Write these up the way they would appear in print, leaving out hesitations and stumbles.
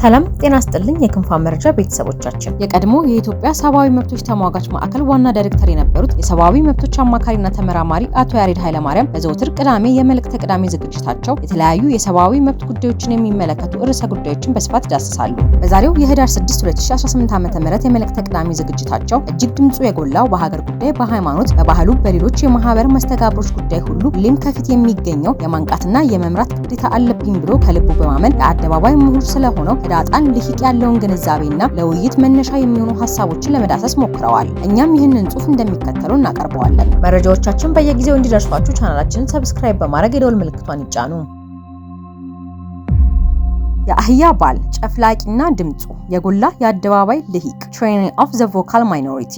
ሰላም ጤና ይስጥልኝ የክንፋን መረጃ ቤተሰቦቻችን የቀድሞ የኢትዮጵያ ሰብአዊ መብቶች ተሟጋች ማዕከል ዋና ዳይሬክተር የነበሩት የሰብአዊ መብቶች አማካሪና ተመራማሪ አቶ ያሬድ ኃይለማርያም በዘወትር ቅዳሜ የመልእክተ ቅዳሜ ዝግጅታቸው የተለያዩ የሰብአዊ መብት ጉዳዮችን የሚመለከቱ ርዕሰ ጉዳዮችን በስፋት ይዳስሳሉ። በዛሬው የህዳር 6 2018 ዓ.ም የመልእክተ ቅዳሜ ዝግጅታቸው እጅግ ድምጹ የጎላው በሀገር ጉዳይ፣ በሃይማኖት፣ በባህሉ፣ በሌሎች የማህበር መስተጋብሮች ጉዳይ ሁሉ ሁሌም ከፊት የሚገኘው የማንቃትና የመምራት ግዴታ አለብኝ ብሎ ከልቡ በማመን የአደባባይ ምሁር ስለሆነው ህዳጣን ልሂቅ ያለውን ግንዛቤና ለውይይት መነሻ የሚሆኑ ሐሳቦችን ለመዳሰስ ሞክረዋል። እኛም ይህንን ጽሑፍ እንደሚከተለው እናቀርበዋለን። መረጃዎቻችን በየጊዜው እንዲደርሷችሁ ቻናላችንን ሰብስክራይብ በማድረግ የደወል ምልክቷን ይጫኑ። የአህያ ባል ጨፍላቂና ድምጹ የጎላ የአደባባይ ልሂቅ ትሬኒንግ ኦፍ ዘ ቮካል ማይኖሪቲ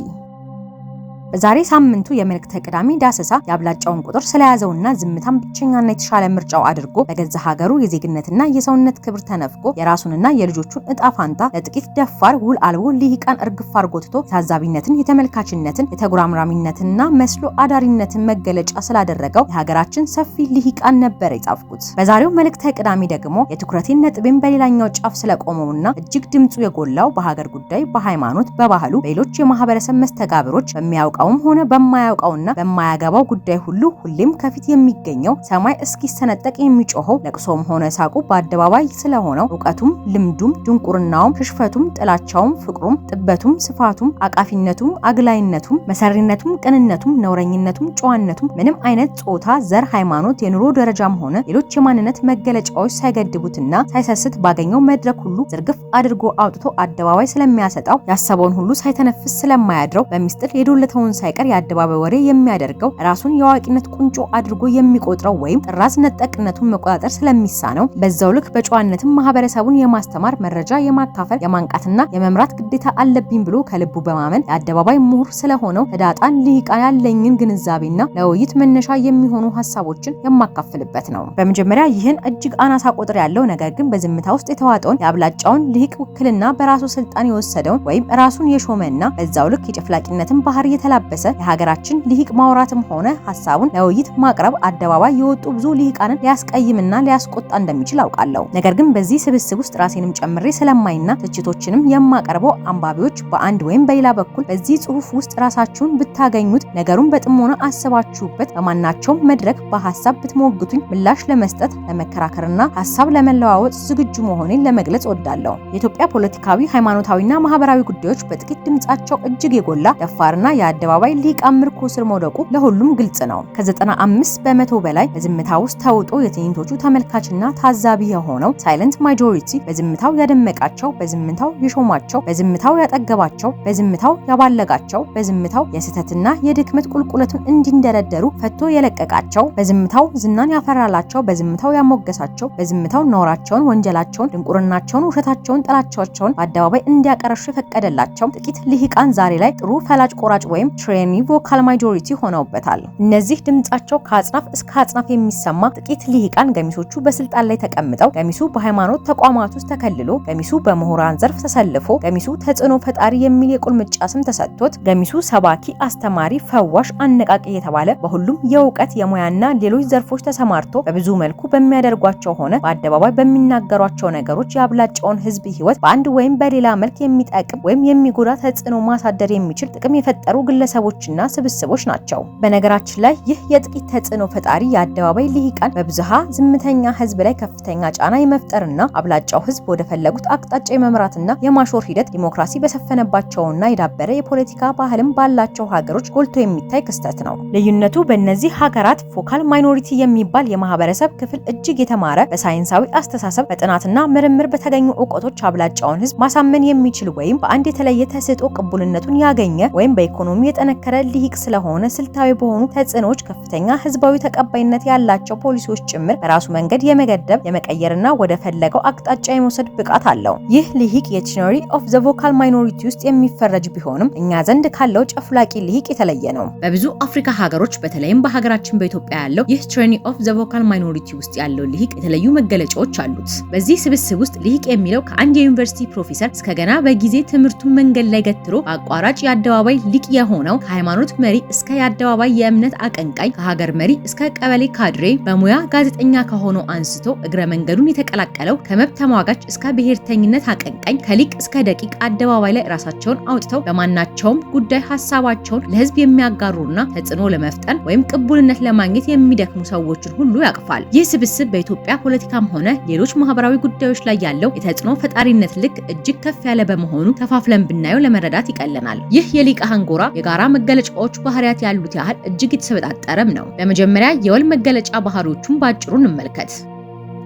በዛሬ ሳምንቱ የመልእክተ ቅዳሜ ዳሰሳ የአብላጫውን ቁጥር ስለያዘውና ዝምታን ብቸኛና የተሻለ ምርጫው አድርጎ በገዛ ሀገሩ የዜግነትና የሰውነት ክብር ተነፍቆ የራሱንና የልጆቹን እጣ ፋንታ ለጥቂት ደፋር ውል አልቦ ልሂቃን እርግፍ አድርጎ ትቶ የታዛቢነትን፣ የተመልካችነትን፣ የተጉራምራሚነትና መስሎ አዳሪነትን መገለጫ ስላደረገው የሀገራችን ሰፊ ልሂቃን ነበር የጻፍኩት። በዛሬው መልእክተ ቅዳሜ ደግሞ የትኩረቴን ነጥቤን በሌላኛው ጫፍ ስለቆመውና እጅግ ድምጹ የጎላው በሀገር ጉዳይ፣ በሃይማኖት፣ በባህሉ፣ በሌሎች የማህበረሰብ መስተጋብሮች በሚያውቀውም ሆነ በማያውቀውና በማያገባው ጉዳይ ሁሉ ሁሌም ከፊት የሚገኘው ሰማይ እስኪሰነጠቅ የሚጮኸው ለቅሶም ሆነ ሳቁ በአደባባይ ስለሆነው እውቀቱም፣ ልምዱም፣ ድንቁርናውም፣ ሽሽፈቱም፣ ጥላቻውም፣ ፍቅሩም፣ ጥበቱም፣ ስፋቱም፣ አቃፊነቱም፣ አግላይነቱም፣ መሰሪነቱም፣ ቅንነቱም፣ ነውረኝነቱም፣ ጨዋነቱም ምንም አይነት ጾታ፣ ዘር፣ ሃይማኖት፣ የኑሮ ደረጃም ሆነ ሌሎች የማንነት መገለጫዎች ሳይገድቡትና ሳይሰስት ባገኘው መድረክ ሁሉ ዝርግፍ አድርጎ አውጥቶ አደባባይ ስለሚያሰጣው ያሰበውን ሁሉ ሳይተነፍስ ስለማያድረው በሚስጥር የዶለተውን ሳይቀር የአደባባይ ወሬ የሚያደርገው ራሱን የአዋቂነት ቁንጮ አድርጎ የሚቆጥረው ወይም ጥራዝ ነጠቅነቱን መቆጣጠር ስለሚሳነው በዛው ልክ በጨዋነትም ማህበረሰቡን የማስተማር መረጃ የማካፈል የማንቃትና የመምራት ግዴታ አለብኝ ብሎ ከልቡ በማመን የአደባባይ ምሁር ስለሆነው ህዳጣን ልሂቃን ያለኝን ግንዛቤና ለውይይት መነሻ የሚሆኑ ሐሳቦችን የማካፍልበት ነው። በመጀመሪያ ይህን እጅግ አናሳ ቁጥር ያለው ነገር ግን በዝምታ ውስጥ የተዋጠውን የአብላጫውን ልሂቅ ውክልና በራሱ ስልጣን የወሰደውን ወይም ራሱን የሾመና በዛው ልክ የጨፍላቂነትን ባህር የተላበሰ የሀገራችን ልሂቅ ማውራትም ሆነ ሐሳቡን ለውይይት ማቅረብ አደባባይ የወጡ ብዙ ልሂቃንን ሊያስቀይምና ሊያስቆጣ እንደሚችል አውቃለሁ። ነገር ግን በዚህ ስብስብ ውስጥ ራሴንም ጨምሬ ስለማይና ትችቶችንም የማቀርበው አንባቢዎች በአንድ ወይም በሌላ በኩል በዚህ ጽሑፍ ውስጥ ራሳችሁን ብታገኙት ነገሩን በጥሞና አስባችሁበት በማናቸውም መድረክ በሐሳብ ብትሞግቱኝ ምላሽ ለመስጠት ለመከራከርና ሐሳብ ለመለዋወጥ ዝግጁ መሆኔን ለመግለጽ እወዳለሁ። የኢትዮጵያ ፖለቲካዊ፣ ሃይማኖታዊና ማህበራዊ ጉዳዮች በጥቂት ድምጻቸው እጅግ የጎላ ደፋርና የአደባባይ ልሂቃን ምርኮ ስር መውደቁ ለሁሉም ግልጽ ነው። ከ95% በላይ በዝምታ ውስጥ ተውጦ የትዕይንቶቹ ተመልካችና ታዛቢ የሆነው ሳይለንት ማጆሪቲ በዝምታው ያደመቃቸው፣ በዝምታው የሾማቸው፣ በዝምታው ያጠገባቸው፣ በዝምታው ያባለጋቸው፣ በዝምታው የስህተትና የድክመት ቁልቁለቱን እንዲንደረደሩ ፈቶ የለቀቃቸው፣ በዝምታው ዝናን ያፈራላቸው፣ በዝምታው ያሞገሳቸው፣ በዝምታው ነውራቸውን፣ ወንጀላቸውን፣ ድንቁርናቸውን፣ ውሸታቸውን፣ ጥላቻቸውን በአደባባይ እንዲያቀረሹ የፈቀደላቸው ጥቂት ልሂቃን ዛሬ ላይ ጥሩ ፈላጭ ቆራጭ ወይም ትሬኒ ቮካል ማጆሪቲ ሆነውበታል። እነዚህ ድምጻቸው ከአጽናፍ እስከ አጽናፍ የሚሰማ ጥቂት ልሂቃን ገሚሶቹ በስልጣን ላይ ተቀምጠው፣ ገሚሱ በሃይማኖት ተቋማት ውስጥ ተከልሎ፣ ገሚሱ በምሁራን ዘርፍ ተሰልፎ፣ ገሚሱ ተጽዕኖ ፈጣሪ የሚል የቁልምጫ ስም ተሰጥቶት፣ ገሚሱ ሰባኪ፣ አስተማሪ፣ ፈዋሽ፣ አነቃቂ የተባለ በሁሉም የእውቀት የሙያና ሌሎች ዘርፎች ተሰማርቶ በብዙ መልኩ በሚያደርጓቸው ሆነ በአደባባይ በሚናገሯቸው ነገሮች የአብላጫውን ህዝብ ህይወት በአንድ ወይም በሌላ መልክ የሚጠቅም ወይም የሚጎዳ ተጽዕኖ ማሳደር የሚችል ጥቅም የፈጠሩ ግለሰቦችና ስብስቦች ናቸው። በነገራችን ላይ ይህ የጥቂት ተጽዕኖ ፈጣሪ የአደባባይ ልሂቃን በብዝሃ ዝምተኛ ህዝብ ላይ ከፍተኛ ጫና የመፍጠርና አብላጫው ህዝብ ወደ ፈለጉት አቅጣጫ የመምራትና የማሾር ሂደት ዲሞክራሲ በሰፈነባቸውና የዳበረ የፖለቲካ ባህልም ባላቸው ሀገሮች ጎልቶ የሚታይ ክስተት ነው። ልዩነቱ በእነዚህ ሀገራት ቮካል ማይኖሪቲ የሚባል የማህበረሰብ ክፍል እጅግ የተማረ በሳይንሳዊ አስተሳሰብ በጥናትና ምርምር በተገኙ እውቀቶች አብላጫውን ህዝብ ማሳመን የሚችል ወይም በአንድ የተለየ ተሰጥኦ ቅቡልነቱን ያገኘ ወይም በኢኮኖሚ የጠነከረ ልሂቅ ስለሆነ ስልታዊ በሆኑ ተጽዕኖዎች ከፍተኛ ህዝባዊ ተቀባይነት ያላቸው ፖሊሲዎች ጭምር በራሱ መንገድ የመገደብ የመቀየርና ወደ ፈለገው አቅጣጫ የመውሰድ ብቃት አለው። ይህ ልሂቅ የትሬኒ ኦፍ ዘ ቮካል ማይኖሪቲ ውስጥ የሚፈረጅ ቢሆንም እኛ ዘንድ ካለው ጨፍላቂ ልሂቅ የተለየ ነው። በብዙ አፍሪካ ሀገሮች በተለይም በሀገራችን በኢትዮጵያ ያለው ይህ ትሬኒ ኦፍ ዘ ቮካል ማይኖሪቲ ውስጥ ያለው ልሂቅ የተለዩ መገለጫዎች አሉት። በዚህ ስብስብ ውስጥ ልሂቅ የሚለው ከአንድ የዩኒቨርሲቲ ፕሮፌሰር እስከ ገና በጊዜ ትምህርቱን መንገድ ላይ ገትሮ በአቋራጭ የአደባባይ ሊቅ የሆነ ሆነው ከሃይማኖት መሪ እስከ የአደባባይ የእምነት አቀንቃኝ፣ ከሀገር መሪ እስከ ቀበሌ ካድሬ፣ በሙያ ጋዜጠኛ ከሆነው አንስቶ እግረ መንገዱን የተቀላቀለው ከመብት ተሟጋች እስከ ብሔርተኝነት አቀንቃኝ፣ ከሊቅ እስከ ደቂቅ አደባባይ ላይ ራሳቸውን አውጥተው በማናቸውም ጉዳይ ሀሳባቸውን ለህዝብ የሚያጋሩና ተጽዕኖ ለመፍጠር ወይም ቅቡልነት ለማግኘት የሚደክሙ ሰዎችን ሁሉ ያቅፋል። ይህ ስብስብ በኢትዮጵያ ፖለቲካም ሆነ ሌሎች ማህበራዊ ጉዳዮች ላይ ያለው የተጽዕኖ ፈጣሪነት ልክ እጅግ ከፍ ያለ በመሆኑ ከፋፍለን ብናየው ለመረዳት ይቀለናል። ይህ የሊቃን ጎራ የጋራ መገለጫዎች ባህሪያት ያሉት ያህል እጅግ የተሰበጣጠረም ነው። በመጀመሪያ የወል መገለጫ ባህሪዎቹን ባጭሩ እንመልከት።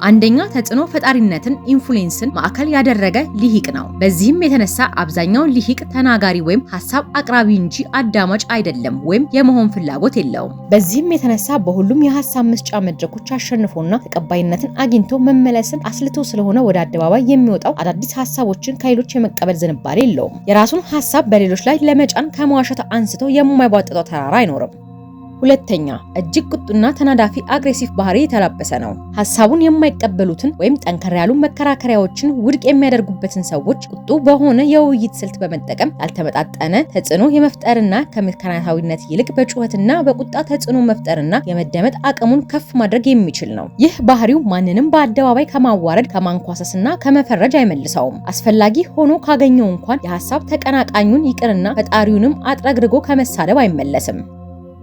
አንደኛ ተጽዕኖ ፈጣሪነትን ኢንፍሉዌንስን ማዕከል ያደረገ ልሂቅ ነው። በዚህም የተነሳ አብዛኛው ልሂቅ ተናጋሪ ወይም ሐሳብ አቅራቢ እንጂ አዳማጭ አይደለም ወይም የመሆን ፍላጎት የለውም። በዚህም የተነሳ በሁሉም የሐሳብ መስጫ መድረኮች አሸንፎና ተቀባይነትን አግኝቶ መመለስን አስልቶ ስለሆነ ወደ አደባባይ የሚወጣው አዳዲስ ሐሳቦችን ከሌሎች የመቀበል ዝንባሌ የለውም። የራሱን ሐሳብ በሌሎች ላይ ለመጫን ከመዋሸት አንስቶ የማይቧጥጠው ተራራ አይኖርም። ሁለተኛ እጅግ ቁጡና ተናዳፊ አግሬሲቭ ባህሪ የተላበሰ ነው። ሐሳቡን የማይቀበሉትን ወይም ጠንከር ያሉ መከራከሪያዎችን ውድቅ የሚያደርጉበትን ሰዎች ቁጡ በሆነ የውይይት ስልት በመጠቀም ያልተመጣጠነ ተጽዕኖ የመፍጠርና ከምክንያታዊነት ይልቅ በጩኸትና በቁጣ ተጽዕኖ መፍጠርና የመደመጥ አቅሙን ከፍ ማድረግ የሚችል ነው። ይህ ባህሪው ማንንም በአደባባይ ከማዋረድ ከማንኳሰስና ከመፈረጅ አይመልሰውም። አስፈላጊ ሆኖ ካገኘው እንኳን የሐሳብ ተቀናቃኙን ይቅርና ፈጣሪውንም አጥረግርጎ ከመሳደብ አይመለስም።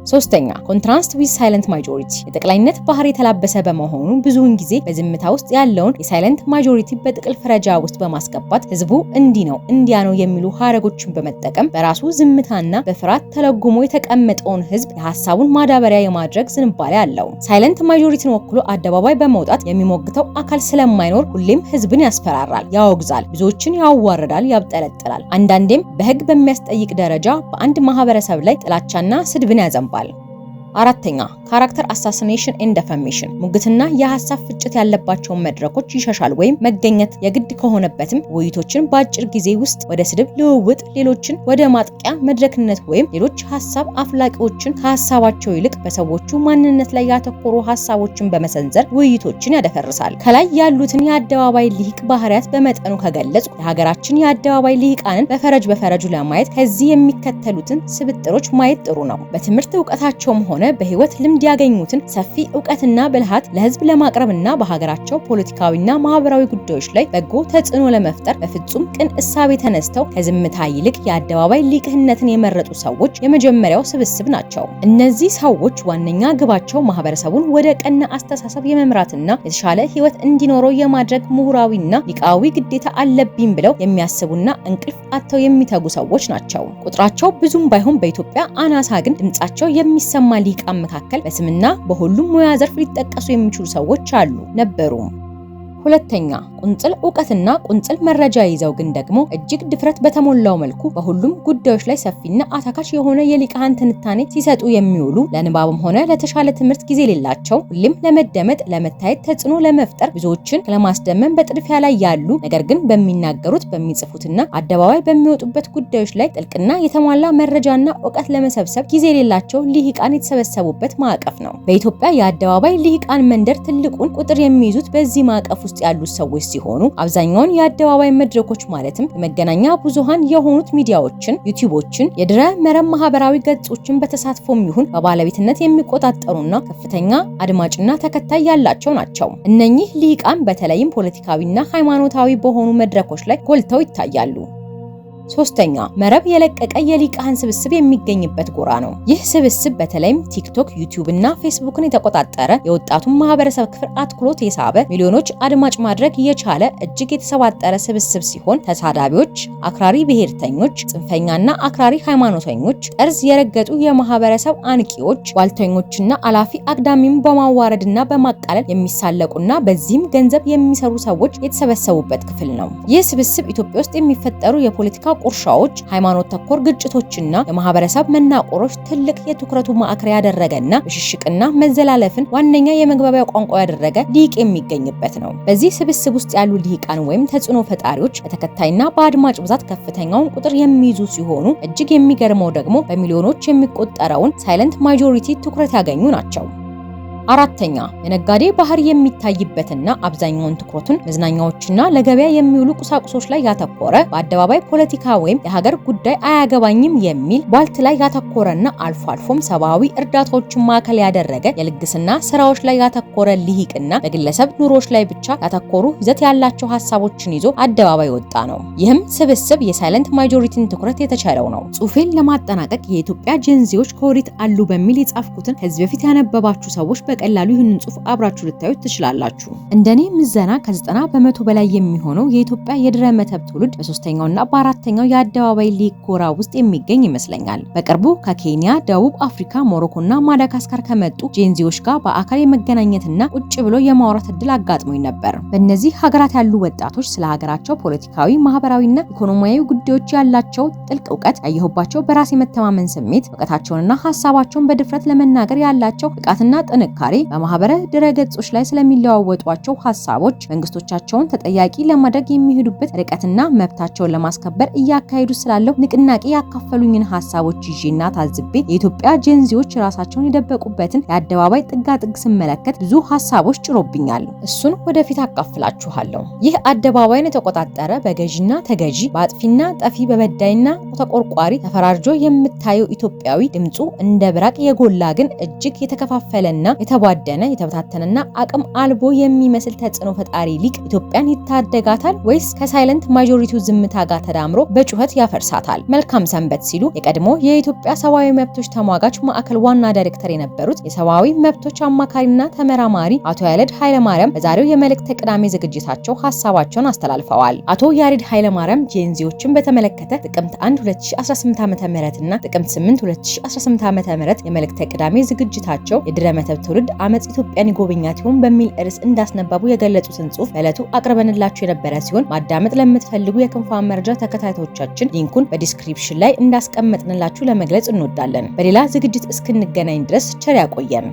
ሶስተኛ ኮንትራስት ዊዝ ሳይለንት ማጆሪቲ የጠቅላይነት ባህሪ የተላበሰ በመሆኑ ብዙውን ጊዜ በዝምታ ውስጥ ያለውን የሳይለንት ማጆሪቲ በጥቅል ፍረጃ ውስጥ በማስገባት ህዝቡ እንዲህ ነው እንዲያ ነው የሚሉ ሀረጎችን በመጠቀም በራሱ ዝምታና በፍርሃት ተለጉሞ የተቀመጠውን ህዝብ የሐሳቡን ማዳበሪያ የማድረግ ዝንባሌ አለው። ሳይለንት ማጆሪቲን ወክሎ አደባባይ በመውጣት የሚሞግተው አካል ስለማይኖር ሁሌም ህዝብን ያስፈራራል፣ ያወግዛል፣ ብዙዎችን ያዋርዳል፣ ያብጠለጥላል። አንዳንዴም በህግ በሚያስጠይቅ ደረጃ በአንድ ማህበረሰብ ላይ ጥላቻና ስድብን ያዘንባል። አራተኛ ካራክተር አሳሲኔሽን ኤንድ ዲፋሜሽን ሙግትና የሐሳብ ፍጭት ያለባቸውን መድረኮች ይሸሻል ወይም መገኘት የግድ ከሆነበትም ውይይቶችን በአጭር ጊዜ ውስጥ ወደ ስድብ ልውውጥ፣ ሌሎችን ወደ ማጥቂያ መድረክነት ወይም ሌሎች ሐሳብ አፍላቂዎችን ከሐሳባቸው ይልቅ በሰዎቹ ማንነት ላይ ያተኮሩ ሐሳቦችን በመሰንዘር ውይይቶችን ያደፈርሳል። ከላይ ያሉትን የአደባባይ ልሂቅ ባህሪያት በመጠኑ ከገለጹ የሀገራችን የአደባባይ ልሂቃንን በፈረጁ ለማየት ከዚህ የሚከተሉትን ስብጥሮች ማየት ጥሩ ነው። በትምህርት ዕውቀታቸውም ሆነ በህይወት ልምድ ያገኙትን ሰፊ ዕውቀትና ብልሃት ለህዝብ ለማቅረብና በሀገራቸው ፖለቲካዊና ማህበራዊ ጉዳዮች ላይ በጎ ተጽዕኖ ለመፍጠር በፍጹም ቅን እሳቤ ተነስተው ከዝምታ ይልቅ የአደባባይ ሊቅህነትን የመረጡ ሰዎች የመጀመሪያው ስብስብ ናቸው። እነዚህ ሰዎች ዋነኛ ግባቸው ማህበረሰቡን ወደ ቀና አስተሳሰብ የመምራትና የተሻለ ህይወት እንዲኖረው የማድረግ ምሁራዊና ሊቃዊ ግዴታ አለብኝ ብለው የሚያስቡና እንቅልፍ አጥተው የሚተጉ ሰዎች ናቸው። ቁጥራቸው ብዙም ባይሆን በኢትዮጵያ አናሳ ግን ድምጻቸው የሚሰማ ሊቃን መካከል በስምና በሁሉም ሙያ ዘርፍ ሊጠቀሱ የሚችሉ ሰዎች አሉ ነበሩ። ሁለተኛ ቁንጽል ዕውቀትና ቁንጽል መረጃ ይዘው ግን ደግሞ እጅግ ድፍረት በተሞላው መልኩ በሁሉም ጉዳዮች ላይ ሰፊና አታካሽ የሆነ የሊቃን ትንታኔ ሲሰጡ የሚውሉ ለንባብም ሆነ ለተሻለ ትምህርት ጊዜ የሌላቸው ሁሌም ለመደመጥ ለመታየት ተጽዕኖ ለመፍጠር ብዙዎችን ለማስደመም በጥድፊያ ላይ ያሉ ነገር ግን በሚናገሩት በሚጽፉትና አደባባይ በሚወጡበት ጉዳዮች ላይ ጥልቅና የተሟላ መረጃና ዕውቀት ለመሰብሰብ ጊዜ የሌላቸው ልሂቃን የተሰበሰቡበት ማዕቀፍ ነው። በኢትዮጵያ የአደባባይ ልሂቃን መንደር ትልቁን ቁጥር የሚይዙት በዚህ ማዕቀፍ ውስጥ ያሉት ሰዎች ሲሆኑ አብዛኛውን የአደባባይ መድረኮች ማለትም የመገናኛ ብዙሃን የሆኑት ሚዲያዎችን፣ ዩቲዩቦችን፣ የድረ መረብ ማህበራዊ ገጾችን በተሳትፎም ይሁን በባለቤትነት የሚቆጣጠሩና ከፍተኛ አድማጭና ተከታይ ያላቸው ናቸው። እነኚህ ልሂቃን በተለይም ፖለቲካዊና ሃይማኖታዊ በሆኑ መድረኮች ላይ ጎልተው ይታያሉ። ሶስተኛ መረብ የለቀቀ የሊቃን ስብስብ የሚገኝበት ጎራ ነው። ይህ ስብስብ በተለይም ቲክቶክ፣ ዩቲዩብ እና ፌስቡክን የተቆጣጠረ የወጣቱን ማህበረሰብ ክፍል አትኩሮት የሳበ ሚሊዮኖች አድማጭ ማድረግ የቻለ እጅግ የተሰባጠረ ስብስብ ሲሆን ተሳዳቢዎች፣ አክራሪ ብሔርተኞች፣ ጽንፈኛና አክራሪ ሃይማኖተኞች፣ ጠርዝ የረገጡ የማህበረሰብ አንቂዎች፣ ዋልተኞችና አላፊ አግዳሚም በማዋረድና በማቃለል የሚሳለቁና በዚህም ገንዘብ የሚሰሩ ሰዎች የተሰበሰቡበት ክፍል ነው። ይህ ስብስብ ኢትዮጵያ ውስጥ የሚፈጠሩ የፖለቲካ ቁርሻዎች፣ ሃይማኖት ተኮር ግጭቶችና የማህበረሰብ መናቆሮች ትልቅ የትኩረቱ ማዕከል ያደረገና ብሽሽቅና መዘላለፍን ዋነኛ የመግባቢያ ቋንቋ ያደረገ ሊቅ የሚገኝበት ነው። በዚህ ስብስብ ውስጥ ያሉ ሊቃን ወይም ተጽዕኖ ፈጣሪዎች በተከታይና በአድማጭ ብዛት ከፍተኛውን ቁጥር የሚይዙ ሲሆኑ እጅግ የሚገርመው ደግሞ በሚሊዮኖች የሚቆጠረውን ሳይለንት ማጆሪቲ ትኩረት ያገኙ ናቸው። አራተኛ የነጋዴ ባህሪ የሚታይበትና አብዛኛውን ትኩረቱን መዝናኛዎችና ለገበያ የሚውሉ ቁሳቁሶች ላይ ያተኮረ በአደባባይ ፖለቲካ ወይም የሀገር ጉዳይ አያገባኝም የሚል ቧልት ላይ ያተኮረና አልፎ አልፎም ሰብአዊ እርዳታዎችን ማዕከል ያደረገ የልግስና ስራዎች ላይ ያተኮረ ልሂቅና በግለሰብ ኑሮች ላይ ብቻ ያተኮሩ ይዘት ያላቸው ሀሳቦችን ይዞ አደባባይ ወጣ ነው። ይህም ስብስብ የሳይለንት ማጆሪቲን ትኩረት የተቸረው ነው። ጽሁፌን ለማጠናቀቅ የኢትዮጵያ ጄንዚዎች ከወዴት አሉ በሚል የጻፍኩትን ከዚህ በፊት ያነበባችሁ ሰዎች በቀላሉ ይህንን ጽሁፍ አብራችሁ ልታዩት ትችላላችሁ። እንደኔ ምዘና ከ90 በመቶ በላይ የሚሆነው የኢትዮጵያ የድረ መተብ ትውልድ በሶስተኛውና በአራተኛው የአደባባይ ሊግ ጎራ ውስጥ የሚገኝ ይመስለኛል። በቅርቡ ከኬንያ፣ ደቡብ አፍሪካ፣ ሞሮኮና ማዳጋስካር ከመጡ ጄንዚዎች ጋር በአካል የመገናኘትና ቁጭ ብሎ የማውራት እድል አጋጥሞኝ ነበር። በእነዚህ ሀገራት ያሉ ወጣቶች ስለ ሀገራቸው ፖለቲካዊ፣ ማህበራዊና ኢኮኖሚያዊ ጉዳዮች ያላቸው ጥልቅ እውቀት ያየሁባቸው በራስ የመተማመን ስሜት፣ እውቀታቸውንና ሀሳባቸውን በድፍረት ለመናገር ያላቸው ብቃትና ጥንካሬ፣ በማህበረ ድረገጾች ላይ ስለሚለዋወጧቸው ሀሳቦች መንግስቶቻቸውን ተጠያቂ ለማድረግ የሚሄዱበት ርቀትና መብታቸውን ለማስከበር እያካሄዱ ስላለው ንቅናቄ ያካፈሉኝን ሀሳቦች ይዤና ታዝቤ የኢትዮጵያ ጄንዚዎች ራሳቸውን የደበቁበትን የአደባባይ ጥጋጥግ ስመለከት ብዙ ሀሳቦች ጭሮብኛል። እሱን ወደፊት አካፍላችኋለሁ። ይህ አደባባይን የተቆጣጠረ በገዢና ተገዢ፣ በአጥፊና ጠፊ፣ በበዳይና ተቆርቋሪ ተፈራርጆ የምታየው ኢትዮጵያዊ ድምጹ እንደ ብራቅ የጎላ ግን እጅግ የተከፋፈለና የተቧደነ የተበታተነና አቅም አልቦ የሚመስል ተጽዕኖ ፈጣሪ ሊቅ ኢትዮጵያን ይታደጋታል ወይስ ከሳይለንት ማጆሪቲው ዝምታ ጋር ተዳምሮ በጩኸት ያፈርሳታል? መልካም ሰንበት ሲሉ የቀድሞ የኢትዮጵያ ሰብአዊ መብቶች ተሟጋች ማዕከል ዋና ዳይሬክተር የነበሩት የሰብአዊ መብቶች አማካሪና ተመራማሪ አቶ ያሬድ ኃይለማርያም በዛሬው የመልእክተ ቅዳሜ ዝግጅታቸው ሀሳባቸውን አስተላልፈዋል። አቶ ያሬድ ኃይለማርያም ጄንዚዎችን በተመለከተ ጥቅምት 1 2018 ዓ.ም እና ጥቅምት 8 2018 ዓ.ም የመልእክተ ቅዳሜ ዝግጅታቸው የድረ መተብ ትውልድ አመጽ ኢትዮጵያን ይጎበኛት ይሆን በሚል ርዕስ እንዳስነባቡ የገለጹትን ጽሑፍ በዕለቱ አቅርበንላችሁ የነበረ ሲሆን ማዳመጥ ለምትፈልጉ የክንፋን መረጃ ተከታታዮቻችን ሊንኩን በዲስክሪፕሽን ላይ እንዳስቀመጥንላችሁ ለመግለጽ እንወዳለን። በሌላ ዝግጅት እስክንገናኝ ድረስ ቸር ያቆየን።